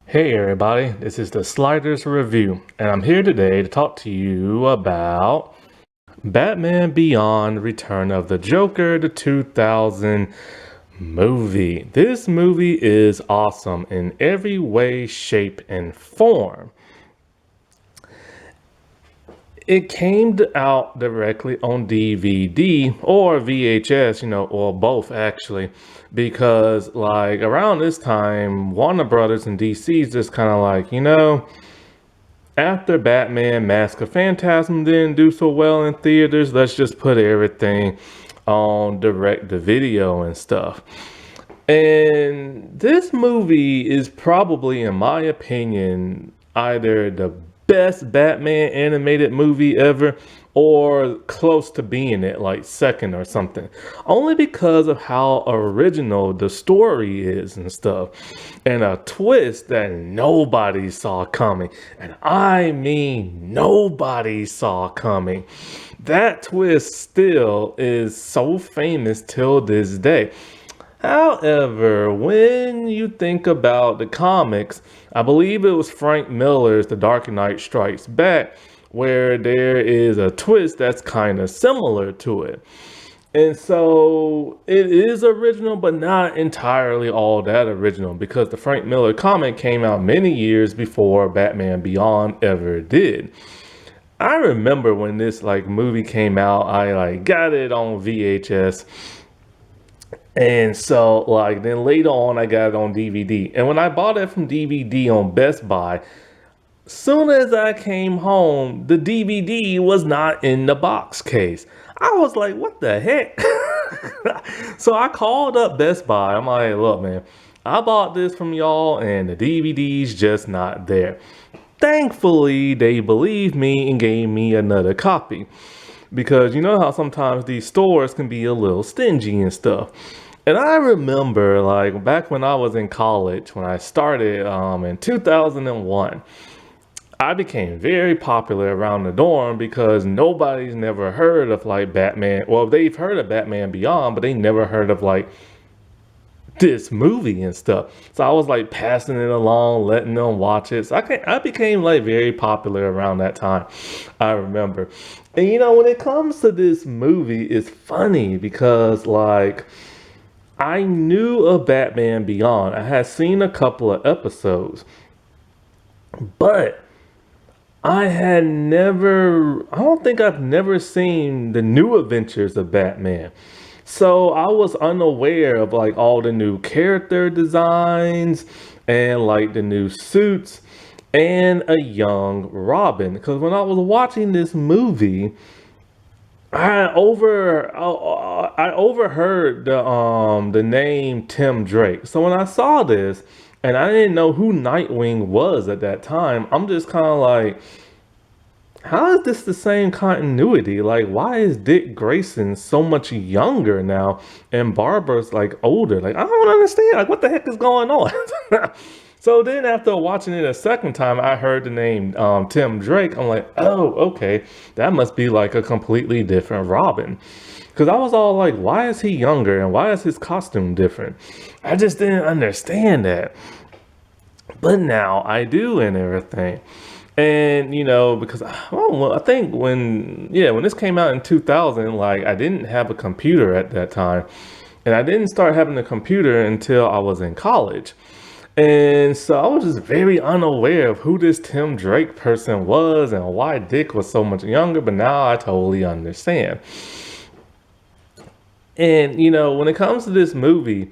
Hey everybody, this is the Sliders Review, and I'm here today to talk to you about Batman Beyond Return of the Joker, the 2000 movie. This movie is awesome in every way, shape, and form. It came out directly on DVD or VHS, or both actually, because like around this time, Warner Brothers and DC's just kind of like, after Batman Mask of Phantasm didn't do so well in theaters, let's just put everything on direct to video and stuff. And this movie is probably, in my opinion, either the best Batman animated movie ever or close to being it, like second or something. Only because of how original the story is and stuff. And a twist that nobody saw coming. And I mean, nobody saw coming. That twist still is so famous till this day. However, when you think about the comics, I believe it was Frank Miller's The Dark Knight Strikes Back, where there is a twist that's kind of similar to it. And so it is original, but not entirely all that original because the Frank Miller comic came out many years before Batman Beyond ever did. I remember when this movie came out, I got it on VHS. And so, then later on, I got it on DVD. And when I bought it from DVD on Best Buy, soon as I came home, the DVD was not in the box case. I was like, what the heck? So I called up Best Buy. I'm like, look, man, I bought this from y'all and the DVD's just not there. Thankfully, they believed me and gave me another copy. Because you know how sometimes these stores can be a little stingy and stuff. And I remember, back when I was in college, when I started in 2001, I became very popular around the dorm because nobody's never heard of Batman. Well, they've heard of Batman Beyond, but they never heard of this movie and stuff. So I was passing it along, letting them watch it. So I became very popular around that time. I remember. And when it comes to this movie, it's funny because I knew of Batman Beyond. I had seen a couple of episodes, but I don't think I've never seen the new adventures of Batman. So I was unaware of all the new character designs and the new suits and a young Robin. Because when I was watching this movie, I overheard the name Tim Drake. So when I saw this and I didn't know who Nightwing was at that time, I'm just kind of like, how is this the same continuity? Why is Dick Grayson so much younger now and Barbara's older? I don't understand. What the heck is going on? So then after watching it a second time, I heard the name Tim Drake. I'm like, oh, okay. That must be a completely different Robin. Because I was all like, why is he younger and why is his costume different? I just didn't understand that. But now I do and everything. And because I think when this came out in 2000, I didn't have a computer at that time, and I didn't start having a computer until I was in college. And so I was just very unaware of who this Tim Drake person was and why Dick was so much younger, but now I totally understand. And when it comes to this movie,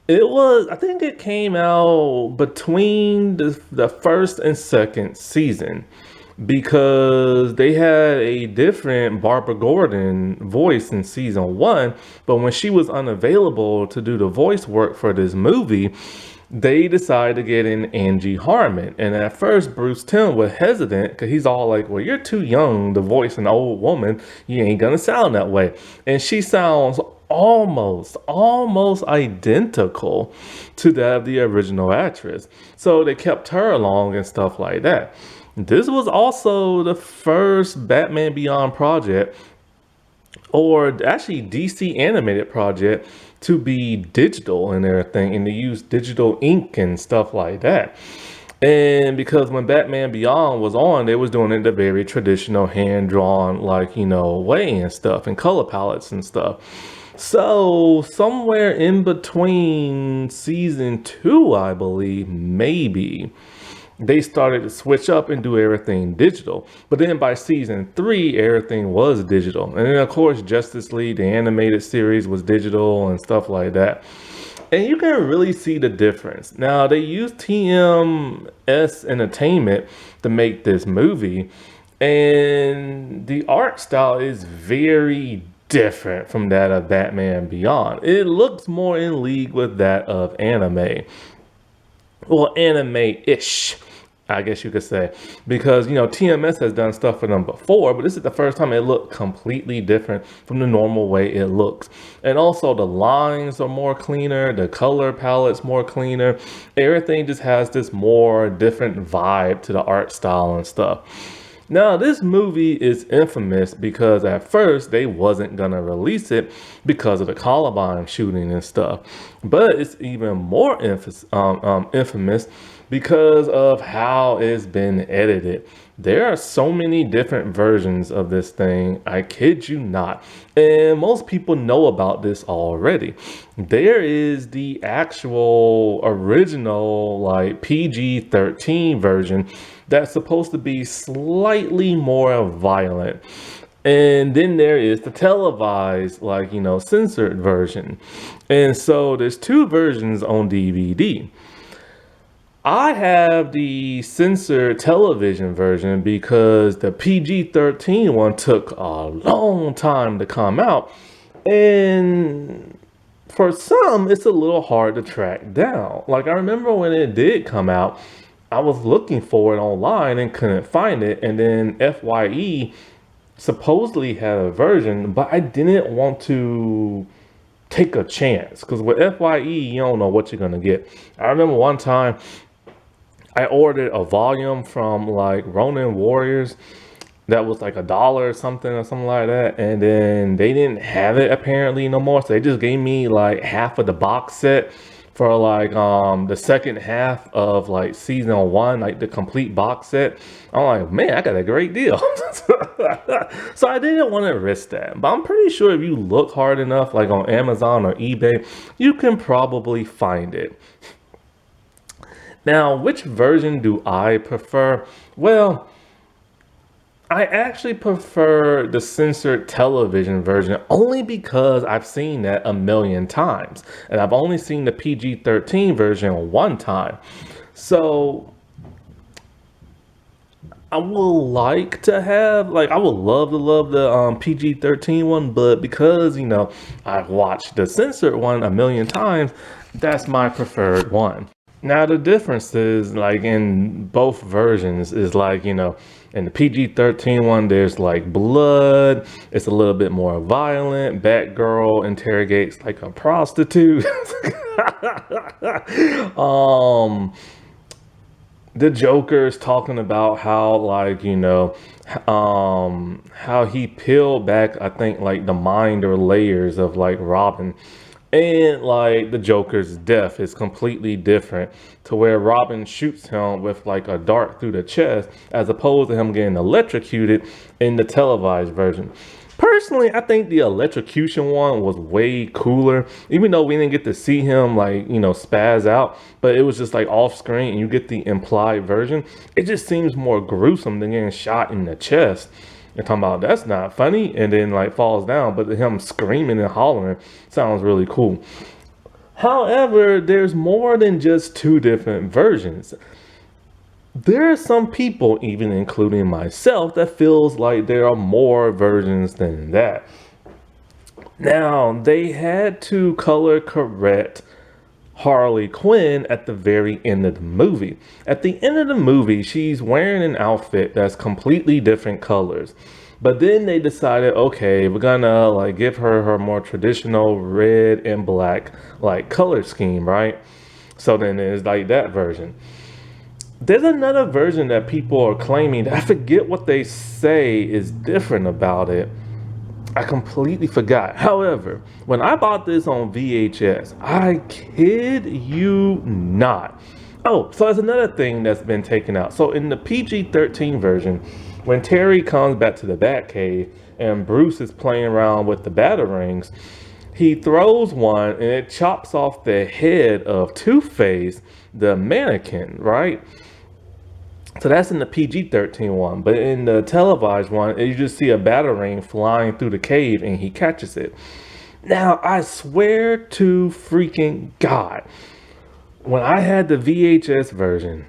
I think it came out between the first and second season because they had a different Barbara Gordon voice in season one. But when she was unavailable to do the voice work for this movie, they decided to get in Angie Harmon. And at first, Bruce Timm was hesitant because he's all like, well, you're too young to voice an old woman. You ain't going to sound that way. And she sounds almost identical to that of the original actress. So they kept her along and stuff like that. This was also the first Batman Beyond project, or actually DC animated project, to be digital and everything, and to use digital ink and stuff like that. And because when Batman Beyond was on, they was doing it the very traditional hand-drawn, like, way and stuff, and color palettes and stuff. So somewhere in between season two, I believe, maybe, they started to switch up and do everything digital. But then by season three, everything was digital. And then of course, Justice League, the animated series, was digital and stuff like that. And you can really see the difference. Now, they used TMS Entertainment to make this movie, and the art style is very different from that of Batman Beyond. It looks more in league with that of anime. Well, anime-ish, I guess you could say, because TMS has done stuff for them before, but this is the first time it looked completely different from the normal way it looks. And also the lines are more cleaner, the color palette's more cleaner. Everything just has this more different vibe to the art style and stuff. Now, this movie is infamous because at first they wasn't gonna release it because of the Columbine shooting and stuff. But it's even more infamous because of how it's been edited. There are so many different versions of this thing, I kid you not. And most people know about this already. There is the actual original like PG-13 version that's supposed to be slightly more violent. And then there is the televised, like, censored version. And so there's two versions on DVD. I have the censored television version because the PG-13 one took a long time to come out. And for some, it's a little hard to track down. Like, I remember when it did come out, I was looking for it online and couldn't find it. And then FYE supposedly had a version, but I didn't want to take a chance because with FYE, you don't know what you're going to get. I remember one time I ordered a volume from like Ronin Warriors that was like $1 or something like that, and then they didn't have it apparently no more, so they just gave me like half of the box set for like the second half of like season one, like the complete box set. I'm like, man, I got a great deal. So I didn't want to risk that, but I'm pretty sure if you look hard enough, like on Amazon or eBay, you can probably find it. Now, which version do I prefer? Well, I actually prefer the censored television version only because I've seen that a million times. And I've only seen the PG-13 version one time. So I would like to have, like, I would love the PG-13 one, but because, I've watched the censored one a million times, that's my preferred one. Now, the difference is, like, in both versions is, like, in the PG-13 one, there's, like, blood. It's a little bit more violent. Batgirl interrogates, like, a prostitute. The Joker's talking about how, like, how he peeled back, I think, like, the mind or layers of, like, Robin. And like the Joker's death is completely different to where Robin shoots him with like a dart through the chest as opposed to him getting electrocuted in the televised version. Personally, I think the electrocution one was way cooler, even though we didn't get to see him like, spaz out, but it was just like off screen and you get the implied version. It just seems more gruesome than getting shot in the chest. They're talking about that's not funny, and then like falls down, but him screaming and hollering sounds really cool. However, there's more than just two different versions. There are some people, even including myself, that feels like there are more versions than that. Now, they had to color correct Harley Quinn at the very end of the movie. At the end of the movie, she's wearing an outfit that's completely different colors. But then they decided, okay, we're gonna like give her more traditional red and black like color scheme, right? So then there's like that version. There's another version that people are claiming. I forget what they say is different about it. I completely forgot. However, when I bought this on VHS, I kid you not, Oh, so there's another thing that's been taken out. So in the PG-13 version, when Terry comes back to the Batcave and Bruce is playing around with the Batarangs, he throws one and it chops off the head of Two-Face, the mannequin, right? So that's in the PG-13 one. But in the televised one, you just see a Batarang flying through the cave and he catches it. Now, I swear to freaking God, when I had the VHS version,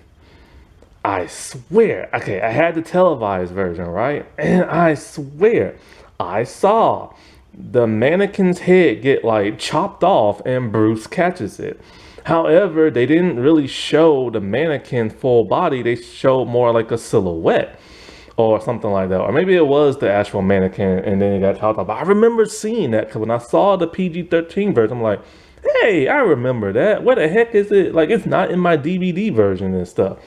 I swear, okay, I had the televised version, right? And I swear, I saw the mannequin's head get like chopped off and Bruce catches it. However, they didn't really show the mannequin full body, they showed more like a silhouette or something like that. Or maybe it was the actual mannequin and then it got chopped off. But I remember seeing that because when I saw the PG-13 version, I'm like, hey, I remember that. Where the heck is it? Like, it's not in my DVD version and stuff.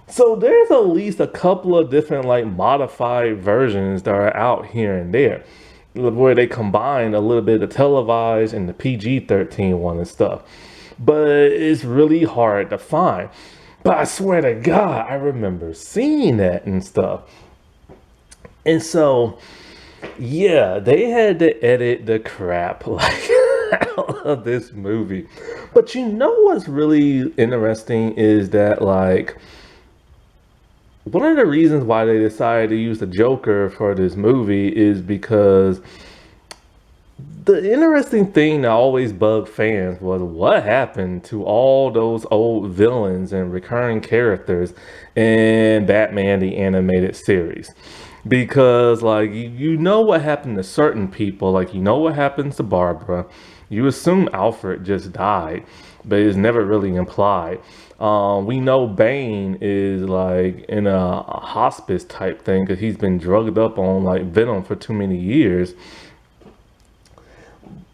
So there's at least a couple of different like modified versions that are out here and there where they combine a little bit of televised and the PG-13 one and stuff. But it's really hard to find. But I swear to God, I remember seeing that and stuff. And so, yeah, they had to edit the crap like out of this movie. But you know what's really interesting is that like one of the reasons why they decided to use the Joker for this movie is because the interesting thing that always bugged fans was what happened to all those old villains and recurring characters in Batman the Animated Series. Because like you know what happened to certain people, like you know what happens to Barbara. You assume Alfred just died, but it's never really implied. We know Bane is like in a hospice type thing because he's been drugged up on like venom for too many years.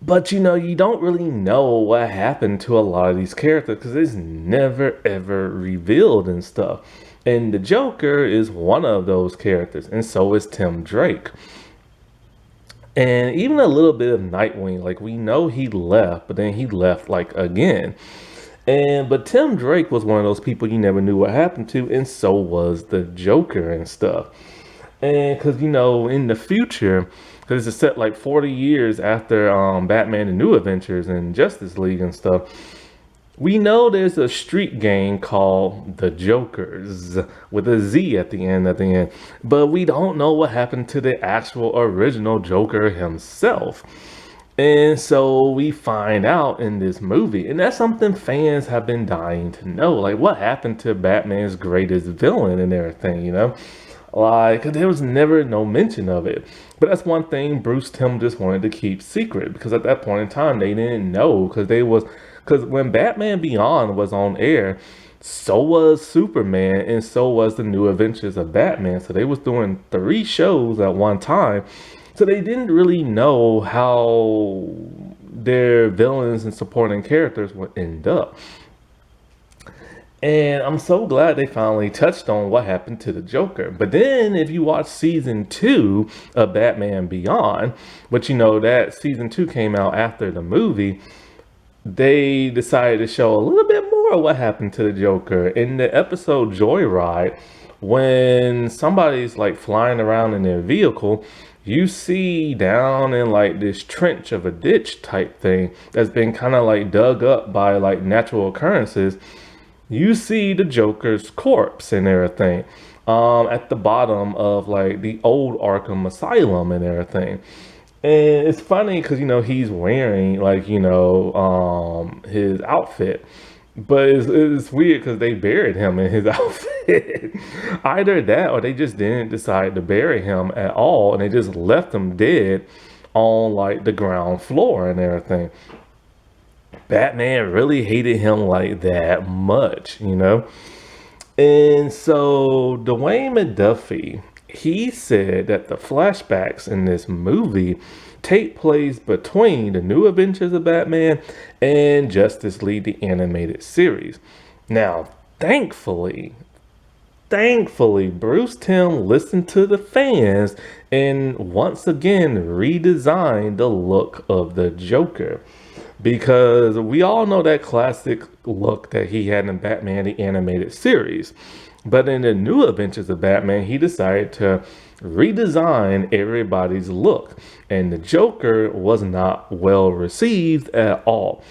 But you know, you don't really know what happened to a lot of these characters because it's never ever revealed and stuff. And the Joker is one of those characters, and so is Tim Drake. And even a little bit of Nightwing, like we know he left, but then he left like again. But Tim Drake was one of those people you never knew what happened to, and so was the Joker and stuff. And because you know, in the future, because it's set like 40 years after Batman and New Adventures and Justice League and stuff, we know there's a street gang called the Jokers with a Z at the end, but we don't know what happened to the actual original Joker himself. And so we find out in this movie, and that's something fans have been dying to know, like what happened to Batman's greatest villain and everything, you know? Like, there was never no mention of it. But that's one thing Bruce Timm just wanted to keep secret, because at that point in time, they didn't know, because when Batman Beyond was on air, so was Superman, and so was the New Adventures of Batman. So they was doing 3 shows at one time. So they didn't really know how their villains and supporting characters would end up. And I'm so glad they finally touched on what happened to the Joker. But then if you watch season 2 of Batman Beyond, which you know that season 2 came out after the movie, they decided to show a little bit more of what happened to the Joker. In the episode Joyride, when somebody's like flying around in their vehicle, you see down in like this trench of a ditch type thing that's been kind of like dug up by like natural occurrences. You see the Joker's corpse and everything at the bottom of like the old Arkham Asylum and everything. And it's funny because, you know, he's wearing like, you know, his outfit. But it's weird because they buried him in his outfit. Either that or they just didn't decide to bury him at all. And they just left him dead on like the ground floor and everything. Batman really hated him like that much, you know? And so Dwayne McDuffie, he said that the flashbacks in this movie take place between the New Adventures of Batman and Justice League the Animated Series. Now, thankfully, Bruce Timm listened to the fans and once again redesigned the look of the Joker. because we all know that classic look that he had in Batman the Animated Series. But in the new adventures of Batman, he decided to redesign everybody's look. And the Joker was not well received at all.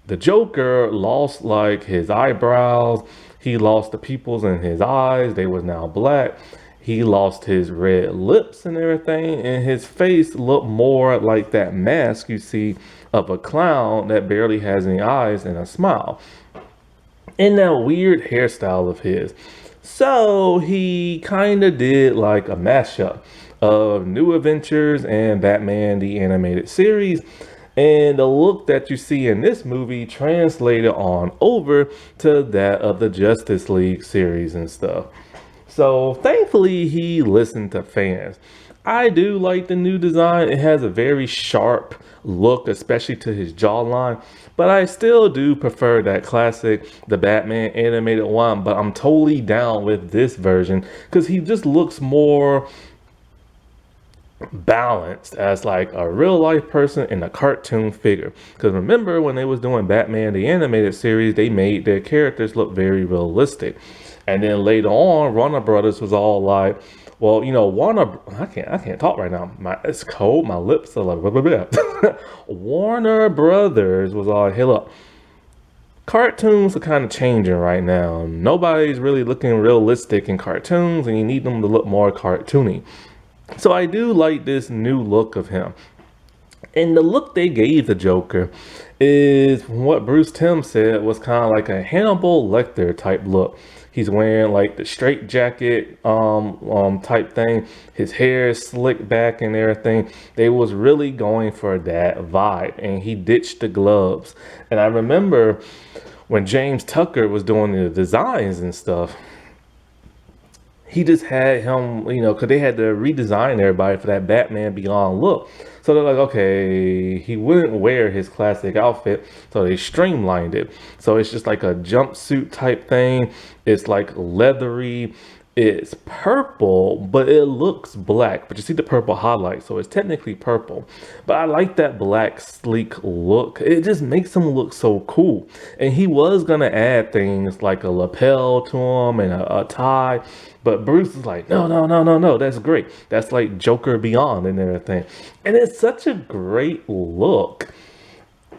The Joker lost like his eyebrows, he lost the pupils in his eyes, they was now black. He lost his red lips and everything, and his face looked more like that mask you see of a clown that barely has any eyes and a smile. And that weird hairstyle of his. So he kind of did like a mashup of New Adventures and Batman the Animated Series. And the look that you see in this movie translated on over to that of the Justice League series and stuff. So thankfully he listened to fans. I do like the new design. It has a very sharp look, especially to his jawline. But I still do prefer that classic, the Batman animated one. But I'm totally down with this version because he just looks more balanced as like a real life person and a cartoon figure. Because remember when they was doing Batman the Animated Series, they made their characters look very realistic. And then later on, Warner Brothers was all like, well, you know, I can't talk right now. It's cold. My lips are like, blah, blah, blah. Warner Brothers was all, hey, look, cartoons are kind of changing right now. Nobody's really looking realistic in cartoons, and you need them to look more cartoony. So I do like this new look of him. And the look they gave the Joker is what Bruce Timm said was kind of like a Hannibal Lecter type look. He's wearing like the straight jacket type thing. His hair is slicked back and everything. They was really going for that vibe, and he ditched the gloves. And I remember when James Tucker was doing the designs and stuff, he just had him, you know, because they had to redesign everybody for that Batman Beyond look. So they're like, okay, he wouldn't wear his classic outfit, so they streamlined it. So it's just like a jumpsuit type thing. It's like leathery. It's purple, but it looks black. But you see the purple highlight, so it's technically purple. But I like that black, sleek look. It just makes him look so cool. And he was going to add things like a lapel to him and a tie. But Bruce is like, no, no, no, no, no, that's great. That's like Joker Beyond and everything. And it's such a great look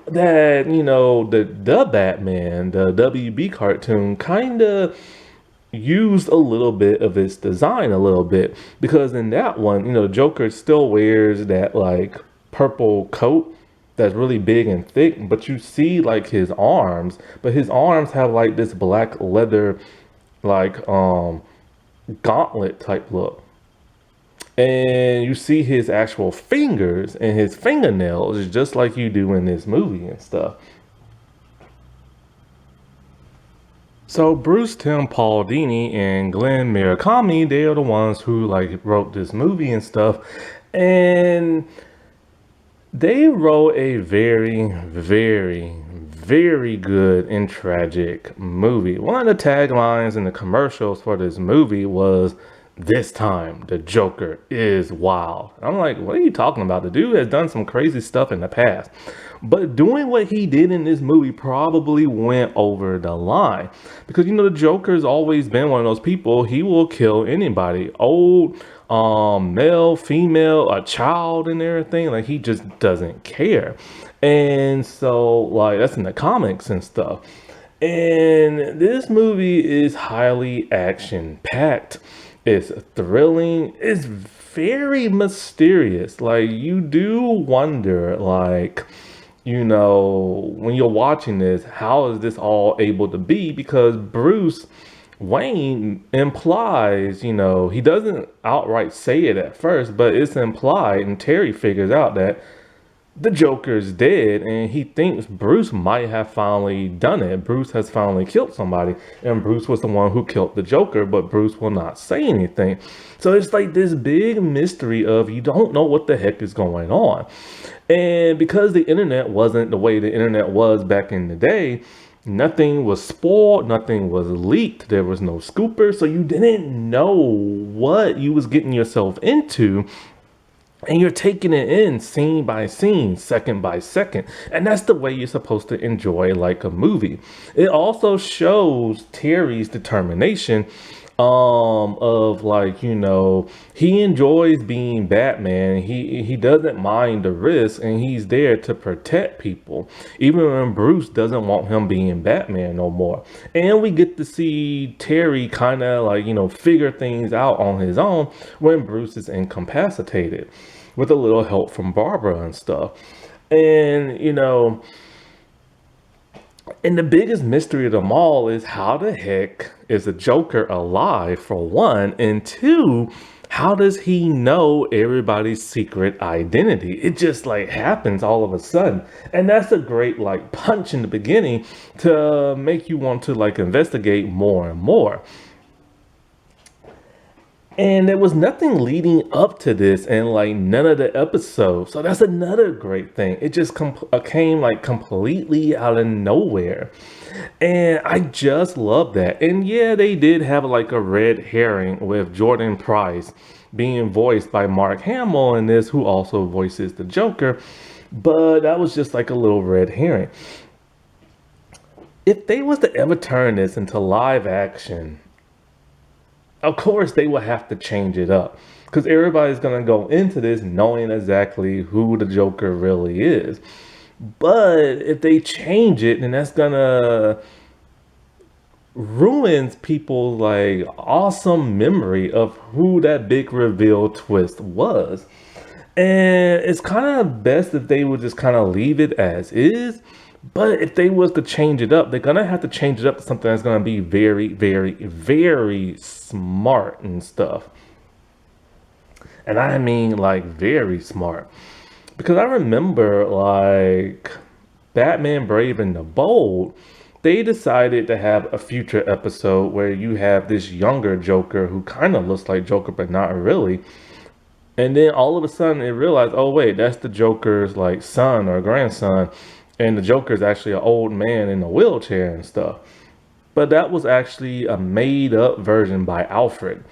that, you know, the Batman, the WB cartoon, kind of used a little bit of its design a little bit. Because in that one, you know, Joker still wears that like purple coat that's really big and thick. But you see like his arms, but his arms have like this black leather, like, gauntlet type look, and you see his actual fingers and his fingernails just like you do in this movie and stuff. So Bruce Timm, Paul Dini, and Glenn Murakami, they are the ones who like wrote this movie and stuff, and they wrote a very, very, very good and tragic movie. One of the taglines in the commercials for this movie was, "This time the Joker is wild." I'm like, what are you talking about? The dude has done some crazy stuff in the past. But doing what he did in this movie probably went over the line. Because, you know, the Joker's always been one of those people, he will kill anybody. Old, male, female, a child and everything. Like, he just doesn't care. And so, like, that's in the comics and stuff. And this movie is highly action-packed. It's thrilling. It's very mysterious. Like, you do wonder, like, you know, when you're watching this, how is this all able to be? Because Bruce Wayne implies, you know, he doesn't outright say it at first, but it's implied, and Terry figures out that the Joker's dead, and he thinks Bruce might have finally done it. Bruce has finally killed somebody, and Bruce was the one who killed the Joker, but Bruce will not say anything. So it's like this big mystery of you don't know what the heck is going on. And because the internet wasn't the way the internet was back in the day, nothing was spoiled, nothing was leaked, there was no scooper, so you didn't know what you was getting yourself into and you're taking it in scene by scene, second by second. And that's the way you're supposed to enjoy like a movie. It also shows Terry's determination of like, he enjoys being Batman. He doesn't mind the risk, and he's there to protect people even when Bruce doesn't want him being Batman no more. And we get to see Terry kind of like, figure things out on his own when Bruce is incapacitated, with a little help from Barbara and stuff. And and the biggest mystery of them all is, how the heck is the Joker alive, for one, and two, how does he know everybody's secret identity? It just like happens all of a sudden. And that's a great like punch in the beginning to make you want to like investigate more and more. And there was nothing leading up to this in like none of the episodes. So that's another great thing. It just came like completely out of nowhere. And I just love that. And yeah, they did have like a red herring with Jordan Price being voiced by Mark Hamill in this, who also voices the Joker. But that was just like a little red herring. If they was to ever turn this into live action, of course they will have to change it up, because everybody's going to go into this knowing exactly who the Joker really is. But if they change it, then that's going to ruin people's like awesome memory of who that big reveal twist was. And it's kind of best if they would just kind of leave it as is. But if they was to change it up, they're gonna have to change it up to something that's gonna be very, very, very smart and stuff. And I mean like very smart. Because I remember like Batman Brave and the Bold, they decided to have a future episode where you have this younger Joker who kind of looks like Joker, but not really. And then all of a sudden they realized, oh wait, that's the Joker's like son or grandson. And the Joker's actually an old man in a wheelchair and stuff. But that was actually a made up version by Alfred.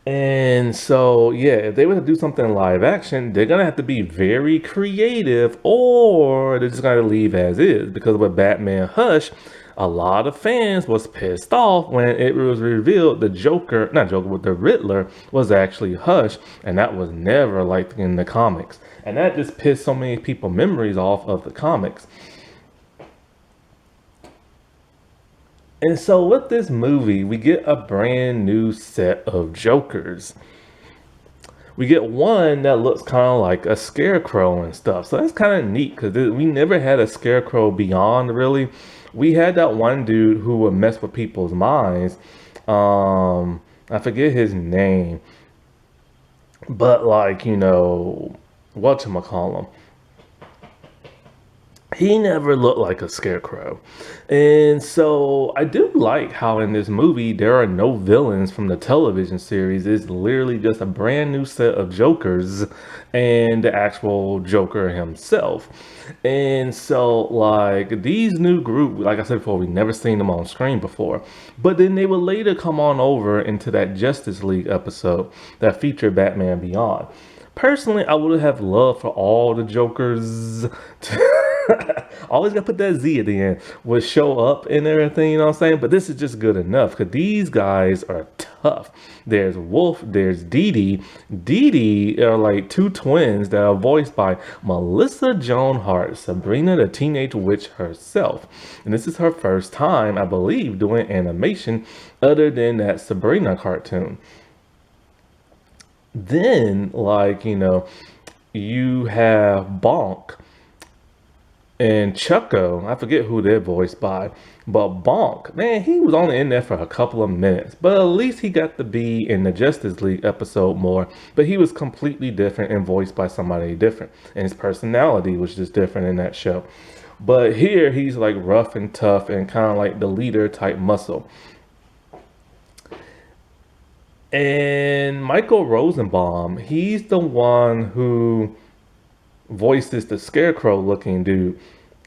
And so, yeah, if they were to do something live action, they're going to have to be very creative, or they're just going to leave as is. Because with Batman Hush, a lot of fans was pissed off when it was revealed the Joker, not Joker, but the Riddler was actually Hush. And that was never like in the comics. And that just pissed so many people memories off of the comics. And so with this movie, we get a brand new set of Jokers. We get one that looks kind of like a scarecrow and stuff. So that's kind of neat, because we never had a scarecrow beyond, really. We had that one dude who would mess with people's minds. I forget his name. But like, whatchamacallem. He never looked like a scarecrow. And so I do like how in this movie there are no villains from the television series. It's literally just a brand new set of Jokers and the actual Joker himself. And so like these new group, like I said before, we never seen them on screen before. But then they would later come on over into that Justice League episode that featured Batman Beyond. Personally, I would have loved for all the Jokers to always gotta put that Z at the end, would show up and everything, you know what I'm saying? But this is just good enough, because these guys are tough. There's Wolf, there's Dee Dee. Dee Dee are like two twins that are voiced by Melissa Joan Hart, Sabrina the Teenage Witch herself. And this is her first time, I believe, doing animation other than that Sabrina cartoon. Then, like, you have Bonk and Chucko. I forget who they're voiced by. But Bonk, man, he was only in there for a couple of minutes. But at least he got to be in the Justice League episode more. But he was completely different and voiced by somebody different. And his personality was just different in that show. But here, he's like rough and tough and kind of like the leader type muscle. And Michael Rosenbaum, he's the one who voices the scarecrow looking dude.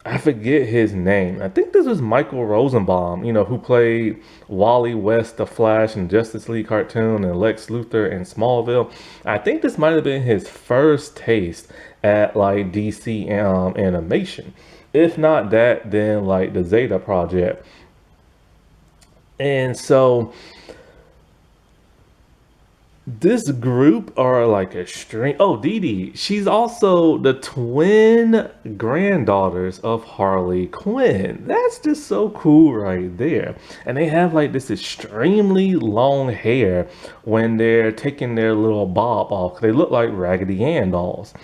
I forget his name. I think this was Michael Rosenbaum, who played Wally West, the Flash in Justice League cartoon, and Lex Luthor in Smallville. I think this might have been his first taste at like DC animation. If not that, then like the Zeta Project. And so this group are like extreme. Oh, Dee Dee. She's also the twin granddaughters of Harley Quinn. That's just so cool right there. And they have like this extremely long hair when they're taking their little bob off. They look like Raggedy Ann dolls.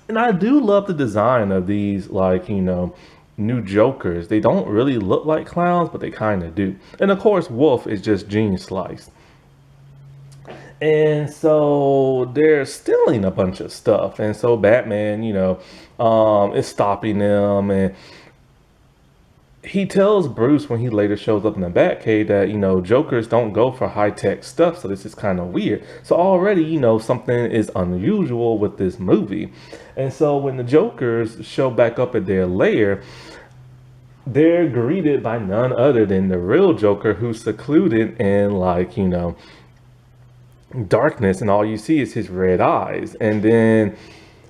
And I do love the design of these, like, new Jokers. They don't really look like clowns, but they kind of do. And of course, Wolf is just Gene Slice. And so they're stealing a bunch of stuff. And so Batman, is stopping them. And he tells Bruce when he later shows up in the Batcave that, Jokers don't go for high-tech stuff. So this is kind of weird. So already, something is unusual with this movie. And so when the Jokers show back up at their lair, they're greeted by none other than the real Joker, who's secluded in, like, darkness, and all you see is his red eyes. And then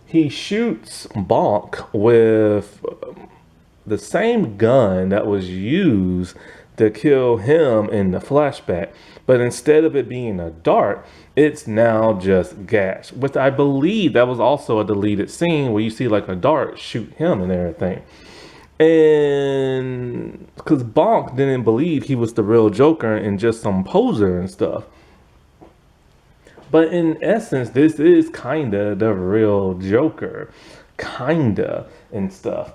he shoots Bonk with the same gun that was used to kill him in the flashback, but instead of it being a dart, it's now just gas, which I believe that was also a deleted scene where you see like a dart shoot him and everything. And because Bonk didn't believe he was the real Joker and just some poser and stuff. But in essence, this is kinda the real Joker, kinda, and stuff.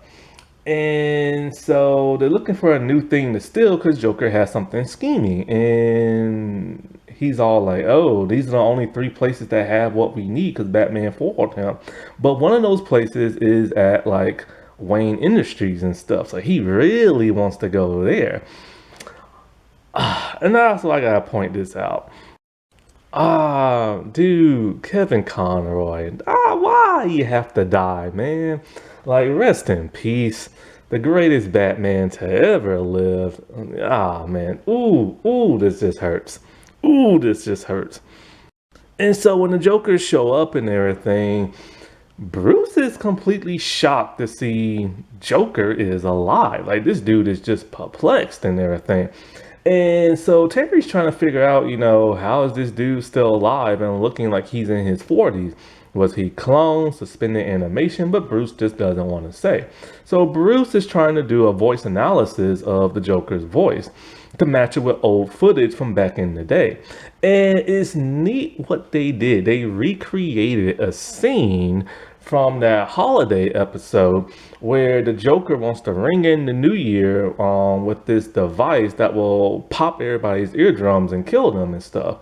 And so they're looking for a new thing to steal because Joker has something scheming. And he's all like, oh, these are the only 3 places that have what we need because Batman foiled him. But one of those places is at like Wayne Industries and stuff. So he really wants to go there. And also I gotta point this out. Dude, Kevin Conroy. Why you have to die, man? Like, rest in peace. The greatest Batman to ever live. Man. Ooh, this just hurts. Ooh, this just hurts. And so when the Jokers show up and everything, Bruce is completely shocked to see Joker is alive. Like, this dude is just perplexed and everything. And so Terry's trying to figure out, how is this dude still alive and looking like he's in his 40s? Was he cloned, suspended animation? But Bruce just doesn't want to say. So Bruce is trying to do a voice analysis of the Joker's voice to match it with old footage from back in the day. And it's neat what they did. They recreated a scene from that holiday episode where the Joker wants to ring in the new year with this device that will pop everybody's eardrums and kill them and stuff.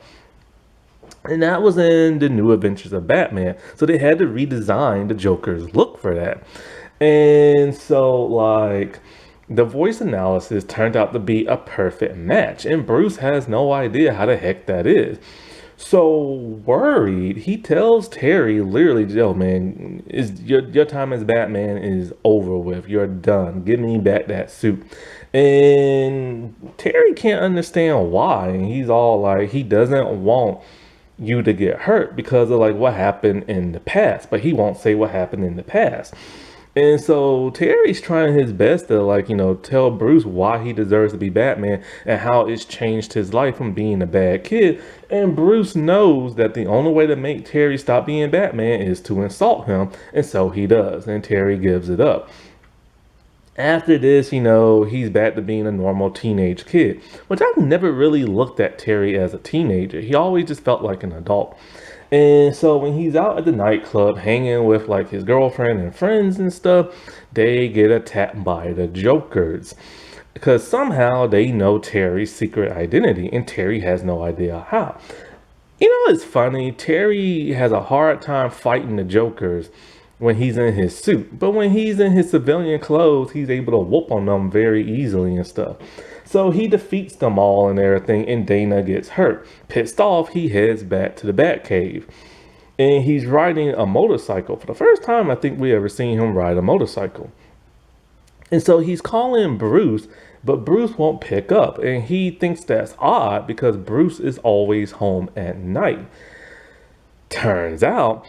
And that was in the New Adventures of Batman. So they had to redesign the Joker's look for that. And so like the voice analysis turned out to be a perfect match. And Bruce has no idea how the heck that is. So worried, he tells Terry literally, yo, man, your time as Batman is over with. You're done. Give me back that suit. And Terry can't understand why. And he's all like, he doesn't want you to get hurt because of like what happened in the past. But he won't say what happened in the past. And so Terry's trying his best to like, tell Bruce why he deserves to be Batman and how it's changed his life from being a bad kid. And Bruce knows that the only way to make Terry stop being Batman is to insult him. And so he does. And Terry gives it up. After this, he's back to being a normal teenage kid, which I've never really looked at Terry as a teenager. He always just felt like an adult. And so when he's out at the nightclub hanging with like his girlfriend and friends and stuff, they get attacked by the Jokers because somehow they know Terry's secret identity and Terry has no idea how. It's funny. Terry has a hard time fighting the Jokers when he's in his suit, but when he's in his civilian clothes, he's able to whoop on them very easily and stuff. So he defeats them all and everything, and Dana gets hurt. Pissed off, he heads back to the Batcave. And he's riding a motorcycle. For the first time, I think we ever seen him ride a motorcycle. And so he's calling Bruce, but Bruce won't pick up. And he thinks that's odd because Bruce is always home at night. Turns out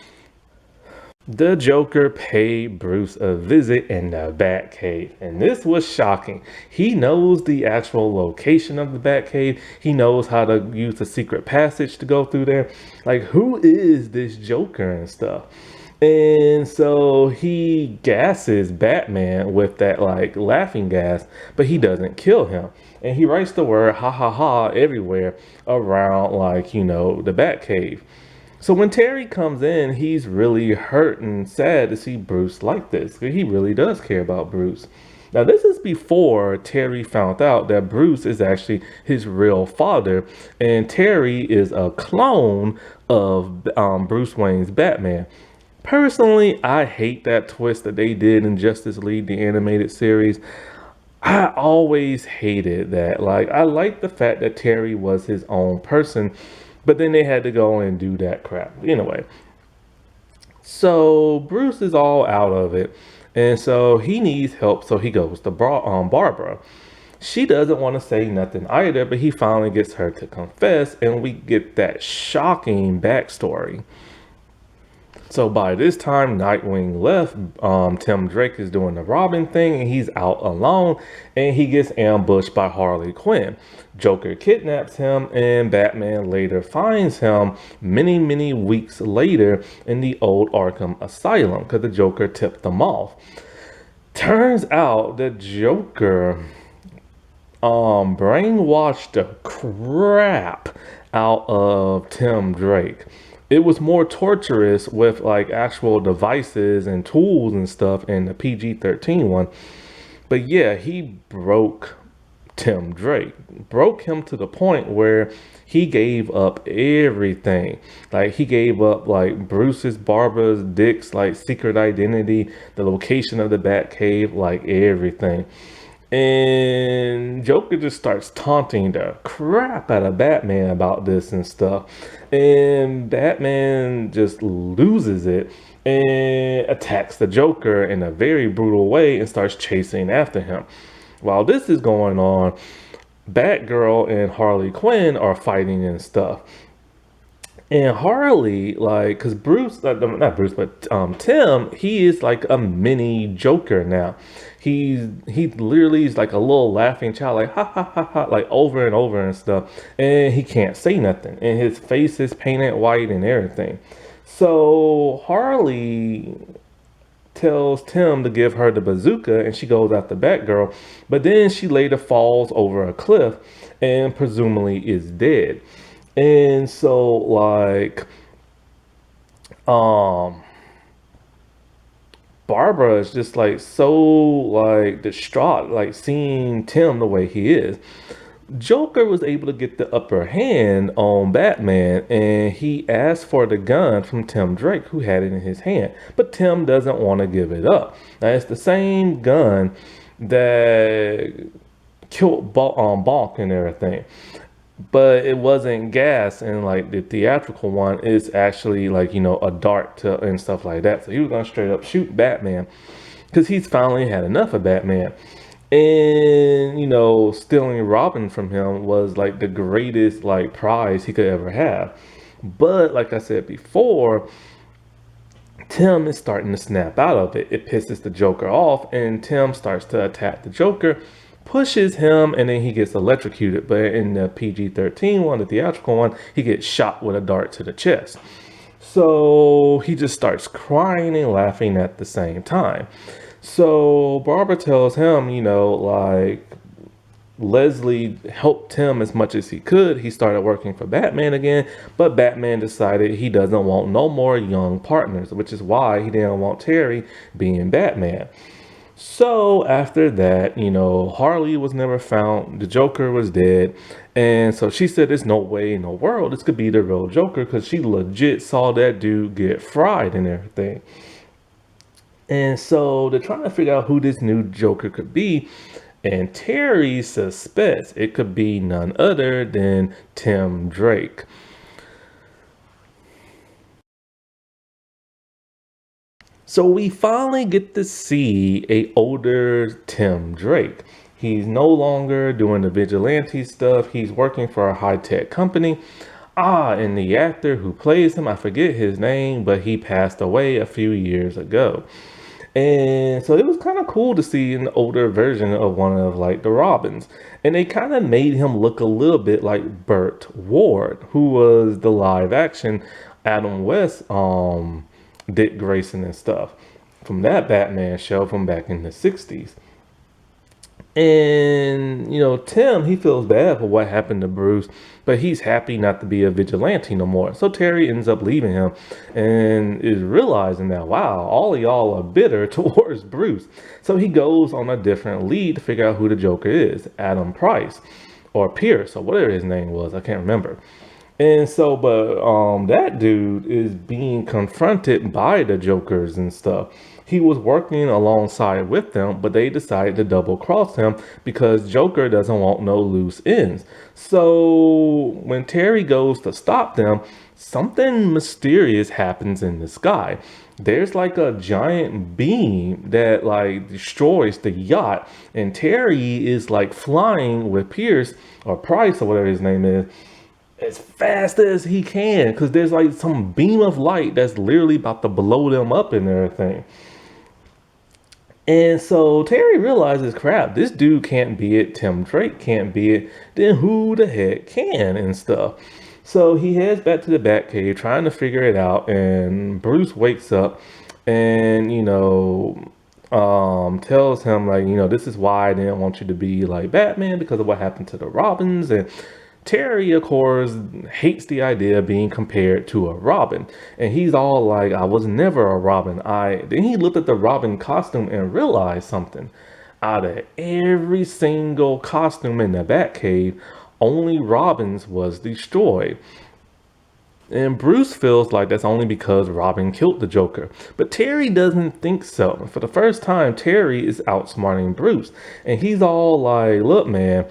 the Joker paid Bruce a visit in the Batcave, and this was shocking. He knows the actual location of the Batcave. He knows how to use the secret passage to go through there. Like, who is this Joker and stuff? And so he gasses Batman with that like laughing gas, but he doesn't kill him. And he writes the word ha ha ha everywhere around, like, the Batcave. So when Terry comes in, he's really hurt and sad to see Bruce like this. He really does care about Bruce. Now, this is before Terry found out that Bruce is actually his real father, and Terry is a clone of Bruce Wayne's Batman. Personally, I hate that twist that they did in Justice League, the animated series. I always hated that. Like, I like the fact that Terry was his own person, but then they had to go and do that crap. Anyway, so Bruce is all out of it, and so he needs help, so he goes to Barbara. She doesn't want to say nothing either, but he finally gets her to confess, and we get that shocking backstory. So by this time, Nightwing left. Tim Drake is doing the Robin thing, and he's out alone, and he gets ambushed by Harley Quinn. Joker kidnaps him, and Batman later finds him many, many weeks later in the old Arkham Asylum because the Joker tipped them off. Turns out the Joker brainwashed the crap out of Tim Drake. It was more torturous with like actual devices and tools and stuff in the PG-13 one. But yeah, he broke Tim Drake. Broke him to the point where he gave up everything. Like he gave up like Bruce's, Barbara's, Dick's like secret identity, the location of the Batcave, like everything. And Joker just starts taunting the crap out of Batman about this and stuff. And Batman just loses it and attacks the Joker in a very brutal way and starts chasing after him. While this is going on, Batgirl and Harley Quinn are fighting and stuff. And Harley, like, cause Bruce, not Bruce, but Tim, he is like a mini Joker now. He literally is like a little laughing child, like ha ha ha ha, like over and over and stuff. And he can't say nothing, and his face is painted white and everything. So Harley tells Tim to give her the bazooka, and she goes after Batgirl. But then she later falls over a cliff, and presumably is dead. And so like Barbara is just like so like distraught, like seeing Tim the way he is. Joker was able to get the upper hand on Batman, and he asked for the gun from Tim Drake, who had it in his hand, but Tim doesn't want to give it up. Now it's the same gun that killed Bonk and everything, but it wasn't gas, and like the theatrical one is actually like a dart and stuff like that. So he was gonna straight up shoot Batman because he's finally had enough of Batman. And stealing Robin from him was like the greatest like prize he could ever have. But like I said before, Tim is starting to snap out of it. It pisses the Joker off, and Tim starts to attack the Joker, pushes him, and then he gets electrocuted. But in the PG-13 one, the theatrical one, he gets shot with a dart to the chest. So he just starts crying and laughing at the same time. So Barbara tells him, like Leslie helped him as much as he could. He started working for Batman again, but Batman decided he doesn't want no more young partners, which is why he didn't want Terry being Batman. So after that, Harley was never found. The Joker was dead. And so she said, there's no way in the world this could be the real Joker, because she legit saw that dude get fried and everything. And so they're trying to figure out who this new Joker could be. And Terry suspects it could be none other than Tim Drake. So we finally get to see a older Tim Drake. He's no longer doing the vigilante stuff. He's working for a high-tech company. And the actor who plays him, I forget his name, but he passed away a few years ago. And so it was kind of cool to see an older version of one of like the Robins. And they kind of made him look a little bit like Burt Ward, who was the live action Adam West Dick Grayson and stuff from that Batman show from back in the 60s. And, Tim, he feels bad for what happened to Bruce, but he's happy not to be a vigilante no more. So Terry ends up leaving him and is realizing that, wow, all of y'all are bitter towards Bruce. So he goes on a different lead to figure out who the Joker is, Adam Price or Pierce or whatever his name was. I can't remember. And so, but that dude is being confronted by the Jokers and stuff. He was working alongside with them, but they decided to double cross him because Joker doesn't want no loose ends. So when Terry goes to stop them, something mysterious happens in the sky. There's like a giant beam that like destroys the yacht, and Terry is like flying with Pierce or Price or whatever his name is as fast as he can, because there's like some beam of light that's literally about to blow them up and everything. And so Terry realizes, crap, this dude can't be it, Tim Drake can't be it, then who the heck can and stuff. So he heads back to the Batcave trying to figure it out, and Bruce wakes up and, tells him like, this is why I didn't want you to be like Batman because of what happened to the Robins. And Terry, of course, hates the idea of being compared to a Robin. And he's all like, I was never a Robin. Then he looked at the Robin costume and realized something. Out of every single costume in the Batcave, only Robin's was destroyed. And Bruce feels like that's only because Robin killed the Joker. But Terry doesn't think so. For the first time, Terry is outsmarting Bruce. And he's all like, look, man,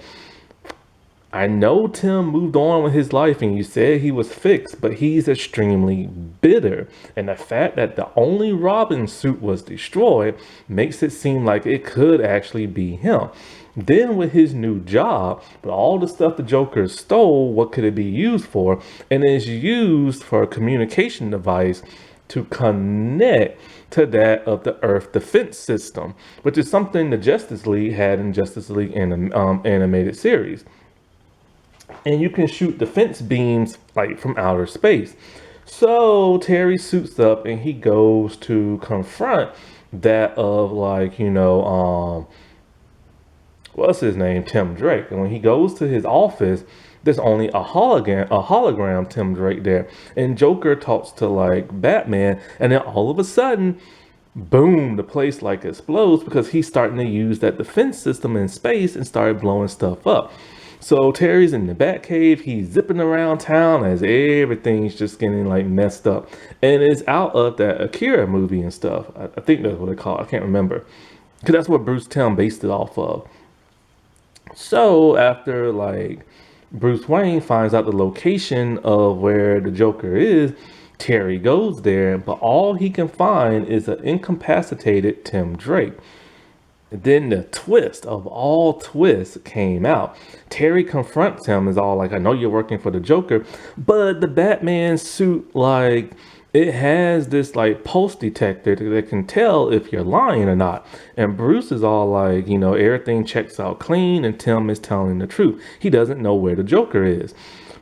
I know Tim moved on with his life and you said he was fixed, but he's extremely bitter. And the fact that the only Robin suit was destroyed makes it seem like it could actually be him. Then with his new job, but all the stuff the Joker stole, what could it be used for? And it's used for a communication device to connect to that of the Earth Defense System, which is something the Justice League had in Justice League animated series. And you can shoot defense beams like from outer space. So Terry suits up and he goes to confront that of like, what's his name? Tim Drake. And when he goes to his office, there's only a hologram Tim Drake there. And Joker talks to like Batman, and then all of a sudden, boom, the place like explodes because he's starting to use that defense system in space and started blowing stuff up. So Terry's in the Batcave, he's zipping around town as everything's just getting like messed up. And it's out of that Akira movie and stuff. I think that's what they call it. I can't remember. Because that's what Bruce Timm based it off of. So after like Bruce Wayne finds out the location of where the Joker is, Terry goes there, but all he can find is an incapacitated Tim Drake. Then the twist of all twists came out. Terry confronts him, is all like, I know you're working for the Joker, but the Batman suit, like, it has this like pulse detector that can tell if you're lying or not. And Bruce is all like, everything checks out clean and Tim is telling the truth. He doesn't know where the Joker is.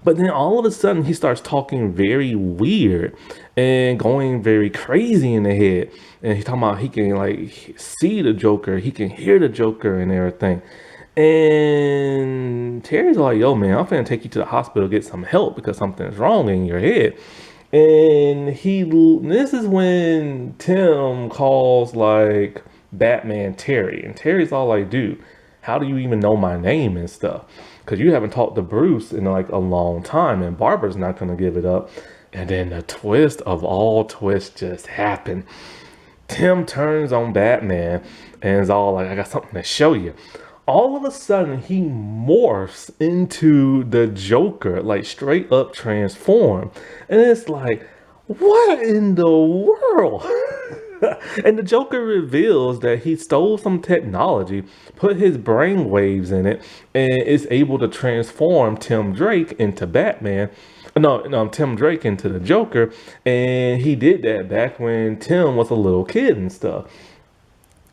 But then all of a sudden he starts talking very weird and going very crazy in the head. And he's talking about he can like see the Joker, he can hear the Joker and everything. And Terry's like, yo man, I'm finna take you to the hospital, get some help because something's wrong in your head. And this is when Tim calls like Batman Terry. And Terry's all like, dude, how do you even know my name and stuff? Because you haven't talked to Bruce in like a long time, and Barbara's not going to give it up. And then the twist of all twists just happened. Tim turns on Batman and is all like, I got something to show you. All of a sudden, he morphs into the Joker, like straight up transformed. And it's like, what in the world? And the Joker reveals that he stole some technology, put his brain waves in it, and is able to transform Tim Drake into Batman. No, Tim Drake into the Joker, and he did that back when Tim was a little kid and stuff.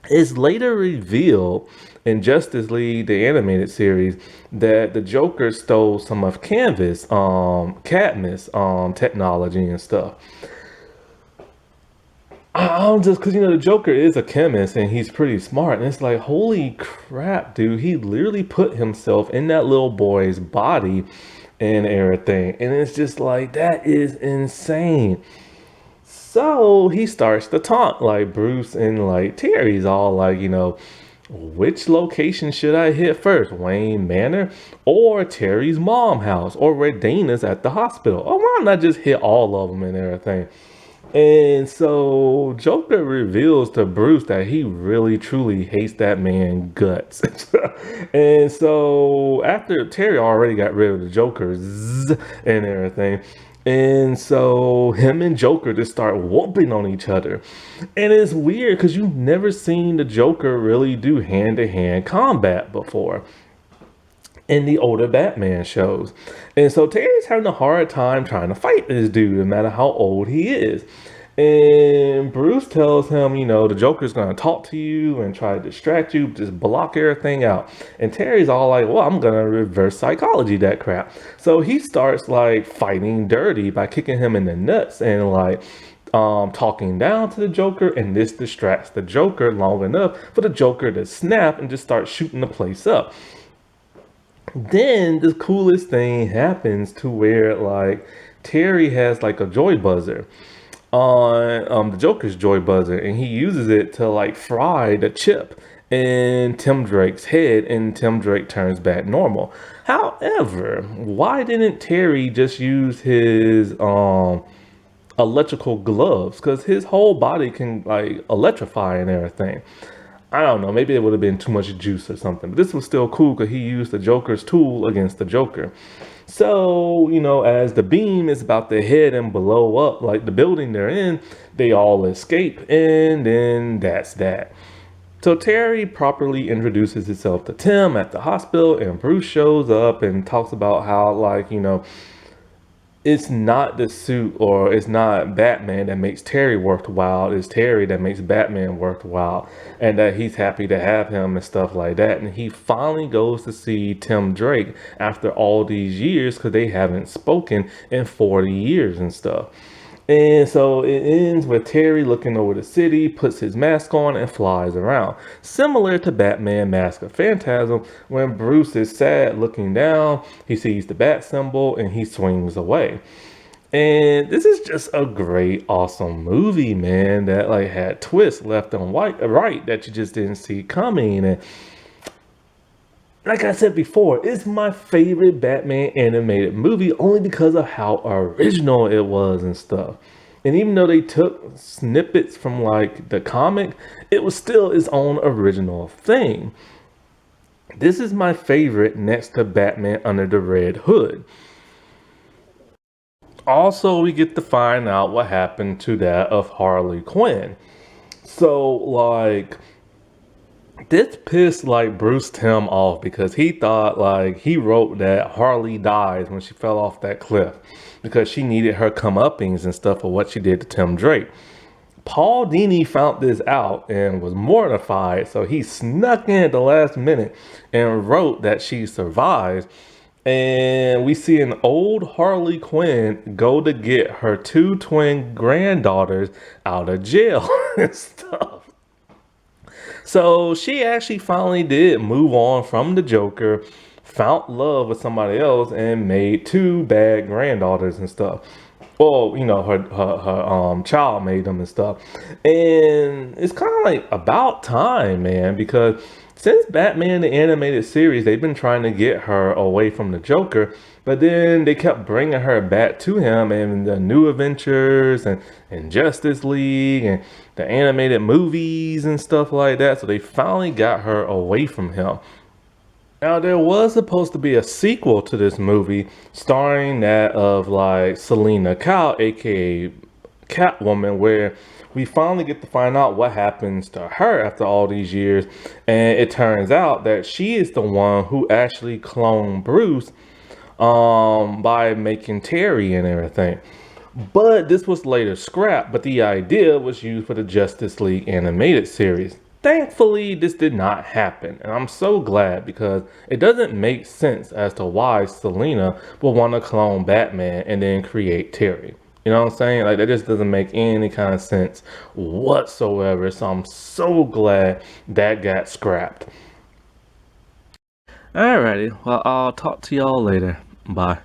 It's later revealed in Justice League, the animated series, that the Joker stole some of Cadmus, technology and stuff. I'm just because the Joker is a chemist and he's pretty smart, and it's like, holy crap, dude! He literally put himself in that little boy's body and everything, and it's just like that is insane. So he starts to taunt like Bruce and like Terry's all like, which location should I hit first? Wayne Manor or Terry's mom house or where Dana's at the hospital? Or why not just hit all of them and everything? And so Joker reveals to Bruce that he really truly hates that man guts. And so after Terry already got rid of the Jokers and everything, and so him and Joker just start whooping on each other. And it's weird because you've never seen the Joker really do hand-to-hand combat before in the older Batman shows. And so Terry's having a hard time trying to fight this dude, no matter how old he is. And Bruce tells him, the Joker's going to talk to you and try to distract you, just block everything out. And Terry's all like, well, I'm going to reverse psychology that crap. So he starts like fighting dirty by kicking him in the nuts and like talking down to the Joker. And this distracts the Joker long enough for the Joker to snap and just start shooting the place up. Then the coolest thing happens to where like Terry has like a joy buzzer on the Joker's joy buzzer, and he uses it to like fry the chip in Tim Drake's head, and Tim Drake turns back normal. However, why didn't Terry just use his electrical gloves? Because his whole body can like electrify and everything. I don't know, maybe it would have been too much juice or something, but this was still cool because he used the Joker's tool against the Joker. So, as the beam is about to hit and blow up like the building they're in, they all escape, and then that's that. So Terry properly introduces himself to Tim at the hospital, and Bruce shows up and talks about how, like, it's not the suit or it's not Batman that makes Terry worthwhile. It's Terry that makes Batman worthwhile. And that he's happy to have him and stuff like that. And he finally goes to see Tim Drake after all these years because they haven't spoken in 40 years and stuff. And so it ends with Terry looking over the city, puts his mask on, and flies around. Similar to Batman Mask of Phantasm, when Bruce is sad looking down, he sees the bat symbol, and he swings away. And this is just a great, awesome movie, man, that like had twists left and right that you just didn't see coming. And like I said before, it's my favorite Batman animated movie only because of how original it was and stuff. And even though they took snippets from like the comic, it was still its own original thing. This is my favorite next to Batman Under the Red Hood. Also, we get to find out what happened to that of Harley Quinn. So like this pissed like Bruce Timm off because he thought like he wrote that Harley dies when she fell off that cliff because she needed her comeuppings and stuff for what she did to Tim Drake. Paul Dini found this out and was mortified, so he snuck in at the last minute and wrote that she survives. And we see an old Harley Quinn go to get her two twin granddaughters out of jail and stuff. So she actually finally did move on from the Joker, found love with somebody else, and made two bad granddaughters and stuff. Well, her child made them and stuff. And it's kind of like about time, man, because since Batman the Animated Series, they've been trying to get her away from the Joker, but then they kept bringing her back to him in the New Adventures and Justice League and the animated movies and stuff like that. So they finally got her away from him. Now, there was supposed to be a sequel to this movie starring that of like Selena Kyle, aka Catwoman, where we finally get to find out what happens to her after all these years. And it turns out that she is the one who actually cloned Bruce by making Terry and everything. But this was later scrapped, but the idea was used for the Justice League animated series. Thankfully, this did not happen, and I'm so glad because it doesn't make sense as to why Selena would want to clone Batman and then create Terry. You know what I'm saying? Like, that just doesn't make any kind of sense whatsoever. So I'm so glad that got scrapped. Alrighty, well, I'll talk to y'all later. Bye.